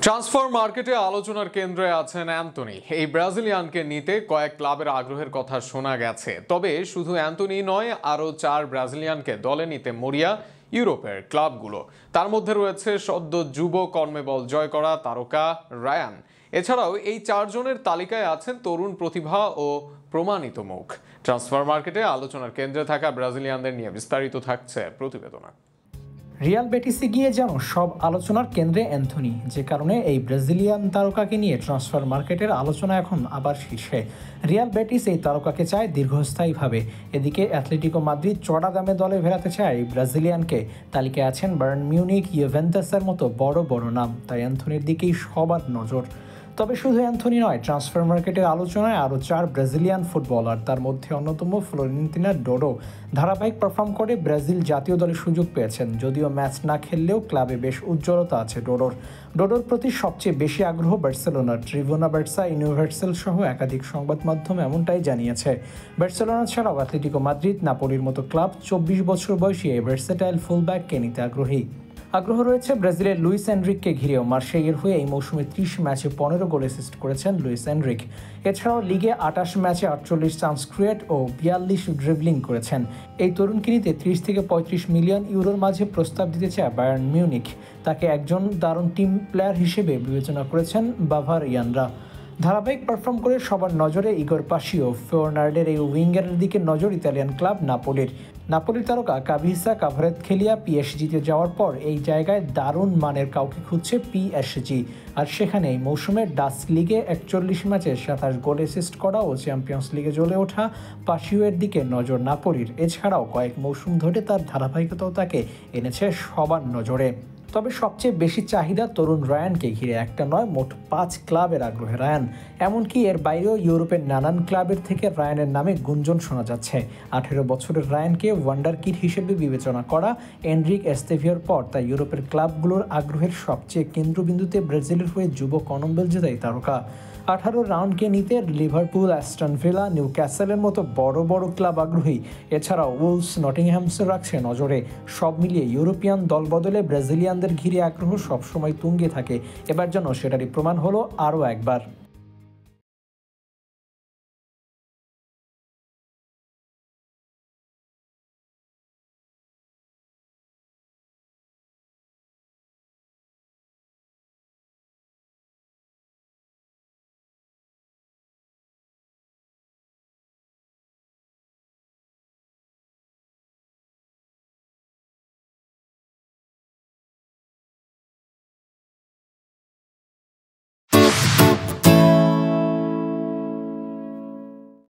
Transfer মার্কেটে আলোচনার কেন্দ্রে আছেন অ্যান্থনি। এই ব্রাজিলিয়ানকে নিতে কয়েক ক্লাবের আগ্রহের কথা শোনা গেছে। তবে শুধু অ্যান্থনি নয়, আরও 4 ব্রাজিলিয়ানকে দলে নিতে মরিয়া ইউরোপের ক্লাবগুলো। তার মধ্যে রয়েছে সদ্য যুব কনমেবল জয় করা তারকা রায়ান। এছাড়াও এই 4 জনের তালিকায় আছেন তরুণ প্রতিভা ও প্রমাণিত মুখ। ট্রান্সফার মার্কেটে আলোচনার কেন্দ্রে থাকা ব্রাজিলিয়ানদের নিয়ে বিস্তারিত থাকছে প্রতিবেদনে। রিয়াল বেটিসে গিয়ে যেন সব আলোচনার কেন্দ্রে অ্যান্থনি, যে কারণে এই ব্রাজিলিয়ান তারকাকে নিয়ে ট্রান্সফার মার্কেটের আলোচনা এখন আবার শীর্ষে। রিয়াল বেটিস এই তারকাকে চায় দীর্ঘস্থায়ীভাবে। এদিকে অ্যাথলেটিকো মাদ্রিদ চড়া দামে দলে ফেরাতে চায় এই ব্রাজিলিয়ানকে। তালিকায় আছেন বায়ার্ন মিউনিখ, ইউভেন্টাসের মতো বড় বড় নাম। তাই অ্যান্থনির দিকেই সবার নজর। তবে শুধু অ্যান্থনি নয়, ট্রান্সফার মার্কেটের আলোচনায় আরও 4 ব্রাজিলিয়ান ফুটবলার। তার মধ্যে অন্যতম ফ্লোরেন্তিনা ডোডো। ধারাবাহিক পারফর্ম করে ব্রাজিল জাতীয় দলে সুযোগ পেয়েছেন। যদিও ম্যাচ না খেললেও ক্লাবে বেশ উজ্জ্বলতা আছে ডোডোর প্রতি সবচেয়ে বেশি আগ্রহ বার্সেলোনার। ট্রিবুনা বার্সা, ইউনিভার্সাল সহ একাধিক সংবাদ মাধ্যম এমনটাই জানিয়েছে। বার্সেলোনা ছাড়াও অ্যাথলেটিকো মাদ্রিদ, নাপোলির মতো ক্লাব 24 বছর বয়সী এই ভার্সেটাইল ফুলব্যাককে নিতে আগ্রহ রয়েছে ব্রাজিলের লুইস এনরিককে ঘিরেও। মার্সেইয়ের হয়ে এই মৌসুমে 30 ম্যাচে 15 গোল অ্যাসিস্ট করেছেন লুইস এনরিক। এছাড়াও লিগে 28 ম্যাচে 48 চান্স ক্রিয়েট ও 42 ড্রিবলিং করেছেন। এই তরুণকে নিতে 30 থেকে 35 মিলিয়ন ইউরোর মাঝে প্রস্তাব দিতে চায় বায়ার্ন মিউনিখ। তাকে একজন দারুণ টিম প্লেয়ার হিসেবে বিবেচনা করেছেন বাভারিয়ানরা। ধারাবাহিক পারফর্ম করে সবার নজরে ইগর পাসিও। ফিওরনার্ডের এই উইঙ্গারের দিকে নজর ইতালিয়ান ক্লাব নাপোলির তারকা কাভিসা কাভারেতখেলিয়া পিএসজিতে যাওয়ার পর এই জায়গায় দারুণ মানের কাউকে খুঁজছে পিএসজি। আর সেখানে এই মৌসুমে ডাচ লিগে 41 ম্যাচে 27 গোল অ্যাসিস্ট করা ও চ্যাম্পিয়ন্স লিগে জ্বলে ওঠা পাসিওয়ের দিকে নজর নাপোলির। এছাড়াও কয়েক মৌসুম ধরে তার ধারাবাহিকতাও তাকে এনেছে সবার নজরে। তবে সবচেয়ে বেশি চাহিদা তরুণ রায়ানকে ঘিরে। একটা নয়, মোট 5 ক্লাবের আগ্রহে রায়ান। এমনকি এর বাইরেও ইউরোপের নানান ক্লাবের থেকে রায়ানের নামে গুঞ্জন শোনা যাচ্ছে। 18 বছরের রায়ানকে ওয়ান্ডার কিড হিসেবে বিবেচনা করা এনরিক এস্তেভিওর পর তাই ইউরোপের ক্লাবগুলোর আগ্রহের সবচেয়ে কেন্দ্রবিন্দুতে ব্রাজিলের হয়ে যুব কনমেবল জেতাই তারকা। 18 রাউন্ডকে নিতে লিভারপুল, অ্যাস্টন ভিলা, নিউক্যাসলের মতো বড় বড় ক্লাব আগ্রহী। এছাড়াও উলস, নটিংহ্যামসও রাখছে নজরে। সব মিলিয়ে ইউরোপিয়ান দল বদলে ব্রাজিলিয়ানদের ঘিরে আগ্রহ সবসময় তুঙ্গে থাকে। এবার যেন সেটারই প্রমাণ হলো আরও একবার।